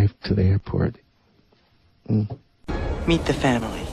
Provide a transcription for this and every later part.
wife to the airport. Meet the family.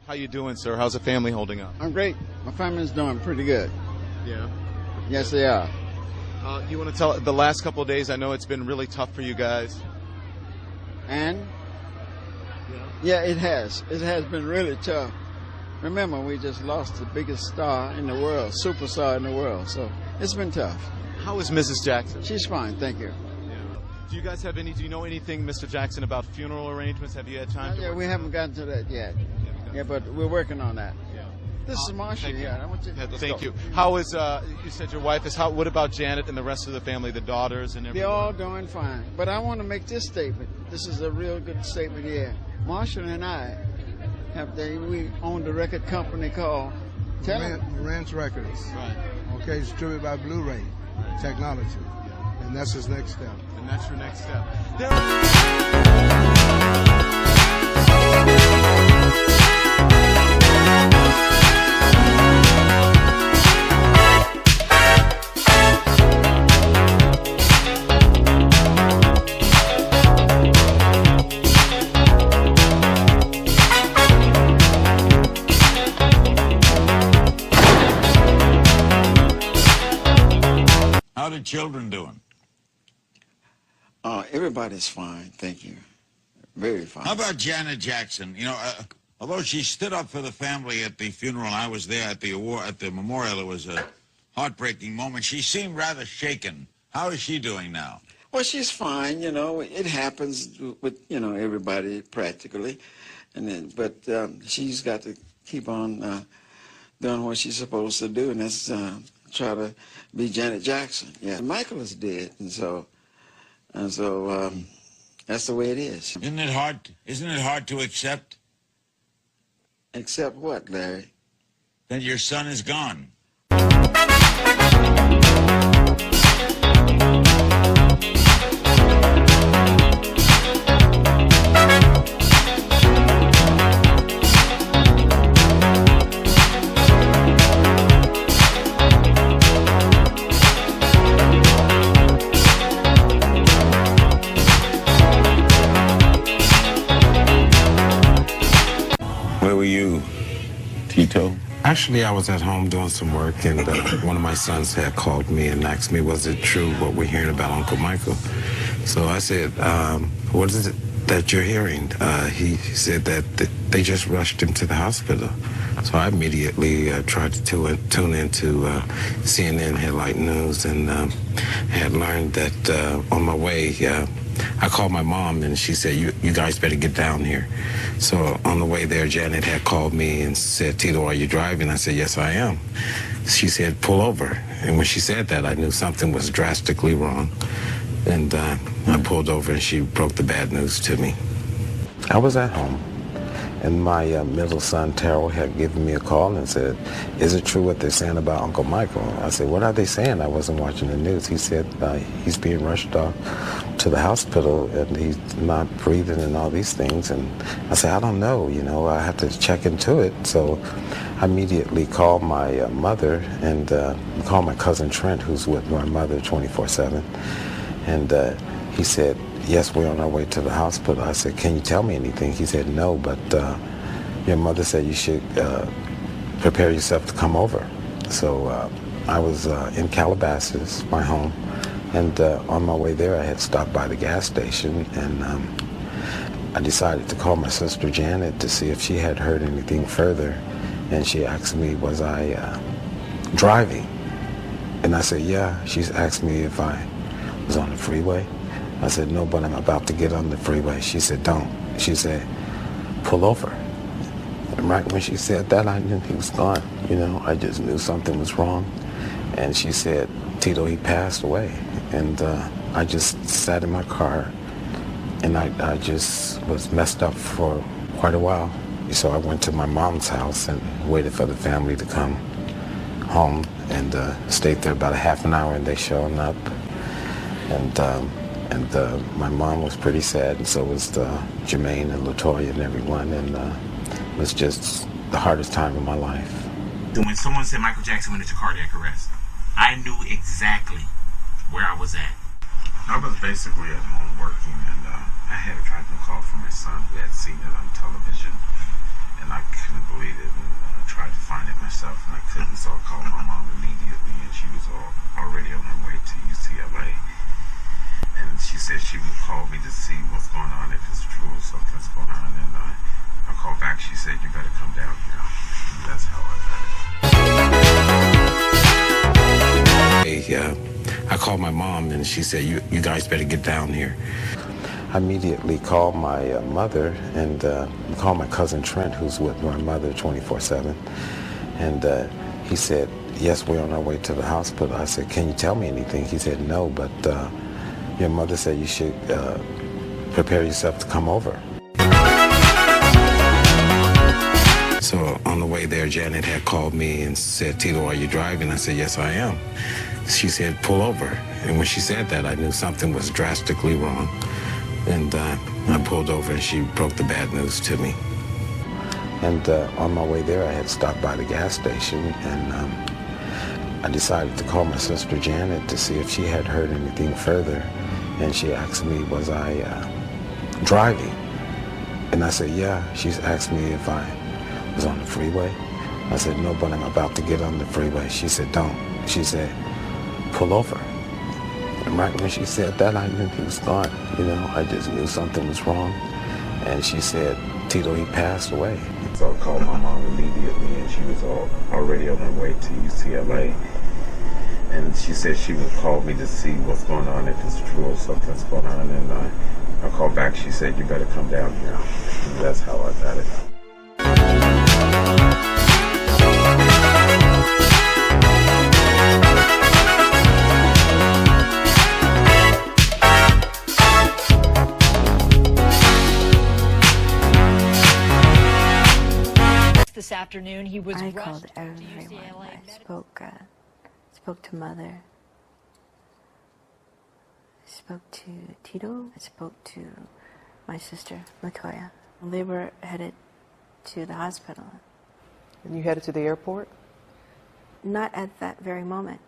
How you doing, sir? How's the family holding up? I'm great. My family's doing pretty good. Yeah. Yes, they are. You want to tell the last couple of days? I know it's been really tough for you guys. And? Yeah, it has. It has been really tough. Remember, we just lost the biggest star in the world, superstar in the world. So it's been tough. How is Mrs. Jackson? She's fine, thank you. Yeah. Do you guys have any? Do you know anything, Mr. Jackson, about funeral arrangements? Have you had time? Yeah, we haven't gotten to that yet. Yeah, but we're working on that. Yeah. This is Marcia here. I want you to Thank you. How is? You said your wife is. How? What about Janet and the rest of the family, the daughters and everyone? They're all doing fine. But I want to make this statement. This is a real good statement here. Marshall and I we own the record company called Rance Records. Right. Okay, distributed by Blu-ray Technology. And that's his next step. And that's your next step. How are the children doing? Everybody's fine, thank you. Very fine. How about Janet Jackson? You know, although she stood up for the family at the funeral, I was there at the memorial. It was a heartbreaking moment. She seemed rather shaken. How is she doing now? Well, she's fine. You know, it happens with everybody practically, but she's got to keep on doing what she's supposed to do, and that's try to be Janet Jackson. Yeah, Michael is dead, and so that's the way it is. Isn't it hard to accept? Accept what, Larry? That your son is gone. Where were you, Tito? Actually, I was at home doing some work, and one of my sons had called me and asked me, was it true what we're hearing about Uncle Michael? So I said, what is it that you're hearing? He said that they just rushed him to the hospital. So I immediately tried to tune into CNN Headlight News and had learned that on my way, I called my mom and she said, you guys better get down here. So on the way there, Janet had called me and said, Tito, are you driving? I said, yes, I am. She said, pull over. And when she said that, I knew something was drastically wrong. And I pulled over and she broke the bad news to me. I was at home. And my middle son, Terrell, had given me a call and said, is it true what they're saying about Uncle Michael? I said, what are they saying? I wasn't watching the news. He said he's being rushed off to the hospital and he's not breathing and all these things. And I said, I don't know, I have to check into it. So I immediately called my mother and called my cousin Trent, who's with my mother 24/7. And he said, yes, we're on our way to the hospital. I said, can you tell me anything? He said, no, but your mother said you should prepare yourself to come over. So I was in Calabasas, my home, and on my way there I had stopped by the gas station, and I decided to call my sister Janet to see if she had heard anything further, and she asked me, was I driving? And I said, yeah. She's asked me if I was on the freeway. I said, no, but I'm about to get on the freeway. She said, don't. She said, pull over. And right when she said that, I knew he was gone. You know, I just knew something was wrong. And she said, Tito, he passed away. And I just sat in my car, and I just was messed up for quite a while. So I went to my mom's house and waited for the family to come home, and stayed there about a half an hour, and they showed up. And my mom was pretty sad, and so was Jermaine and LaToya and everyone, and it was just the hardest time of my life. When someone said Michael Jackson went into cardiac arrest, I knew exactly where I was at. I was basically at home working, and I had gotten a call from my son who had seen it on television, and I couldn't believe it, and I tried to find it myself, and I couldn't, so I called my mom immediately, and she was already on her way to UCLA. And she said she would call me to see what's going on, if it's true or something's going on. And I called back. She said, you better come down here. And that's how I got it. I called my mom, and she said, you guys better get down here. I immediately called my mother, and called my cousin Trent, who's with my mother 24/7. And he said, yes, we're on our way to the hospital. I said, can you tell me anything? He said, no, but your mother said you should prepare yourself to come over. So on the way there, Janet had called me and said, Tito, are you driving? I said, yes, I am. She said, pull over. And when she said that, I knew something was drastically wrong. And I pulled over, and she broke the bad news to me. And on my way there, I had stopped by the gas station, and I decided to call my sister Janet to see if she had heard anything further. And she asked me, was I driving? And I said, yeah. She's asked me if I was on the freeway. I said, no, but I'm about to get on the freeway. She said, don't. She said, pull over. And right when she said that, I knew he was gone. You know, I just knew something was wrong. And she said, Tito, he passed away. So I called my mom immediately, and she was already on her way to UCLA. And she said she would call me to see what's going on, if it's true or something's going on. And I called back. She said, you better come down here. And that's how I got it. This afternoon, he was I rushed called to everyone. UCLA. I spoke to Mother. I spoke to Tito. I spoke to my sister, LaToya. They were headed to the hospital. And you headed to the airport? Not at that very moment.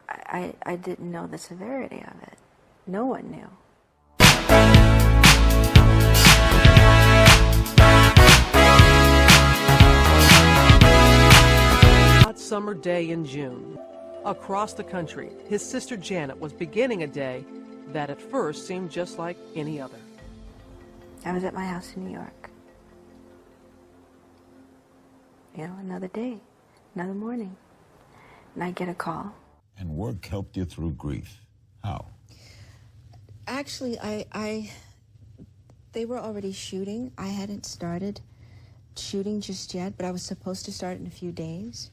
I didn't know the severity of it. No one knew. Hot summer day in June. Across the country, his sister Janet was beginning a day that at first seemed just like any other. I was at my house in New York. You know, another day, another morning. And I get a call. And work helped you through grief. How? Actually, they were already shooting. I hadn't started shooting just yet, but I was supposed to start in a few days.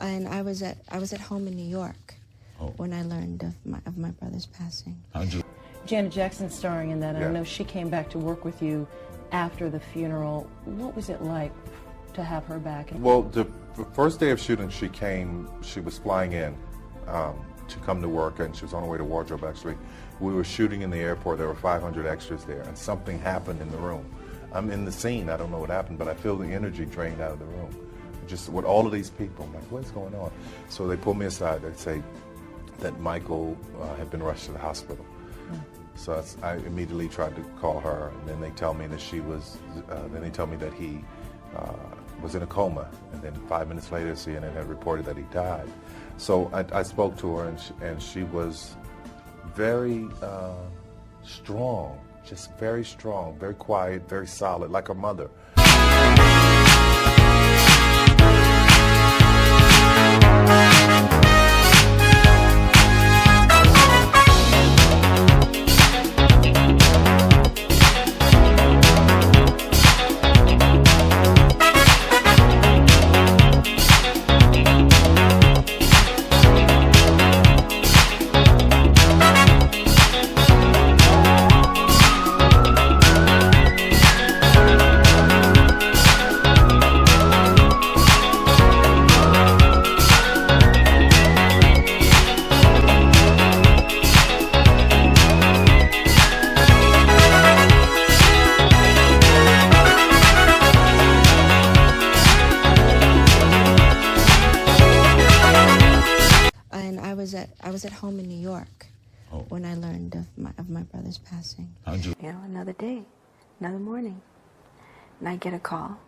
And I was at home in New York when I learned of my brother's passing. How'd you... Janet Jackson starring in that, and I know she came back to work with you after the funeral. What was it like to have her back? Well, the first day of shooting, she was flying in to come to work, and she was on her way to wardrobe, actually. We were shooting in the airport. There were 500 extras there, and something happened in the room. I'm in the scene. I don't know what happened, but I feel the energy drained out of the room. Just with all of these people, I'm like, what's going on? So they pulled me aside. They say that Michael had been rushed to the hospital. So I immediately tried to call her, and then they tell me that she was. Then they tell me that he was in a coma, and then 5 minutes later, CNN had reported that he died. So I spoke to her, and she was very strong, just very strong, very quiet, very solid, like her mother. I was at home in New York when I learned of my brother's passing. How'd you? You know, another day, another morning, and I get a call.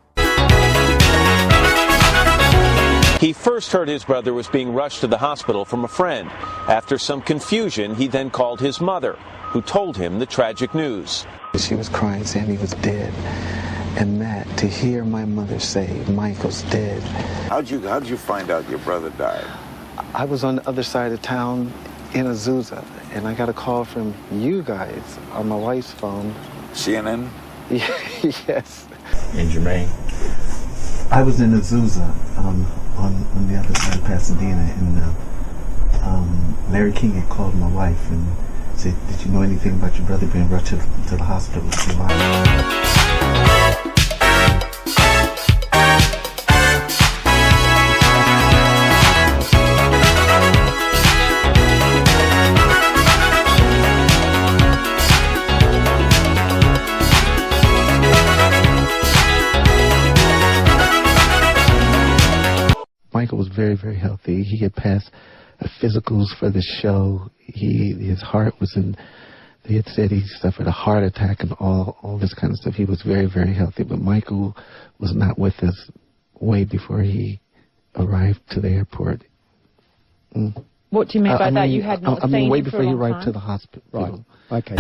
He first heard his brother was being rushed to the hospital from a friend. After some confusion, he then called his mother, who told him the tragic news. She was crying, saying he was dead. And Matt, to hear my mother say, Michael's dead. How'd you find out your brother died? I was on the other side of town in Azusa, and I got a call from you guys on my wife's phone. CNN? Yes. And Jermaine? I was in Azusa on the other side of Pasadena, and Larry King had called my wife and said, did you know anything about your brother being rushed to the hospital? Michael was very, very healthy. He had passed physicals for the show. His heart was in. They had said he suffered a heart attack and all this kind of stuff. He was very, very healthy. But Michael was not with us way before he arrived to the airport. What do you mean by that? You had not seen way him before for a he long arrived time? to the hospital. Right. Okay.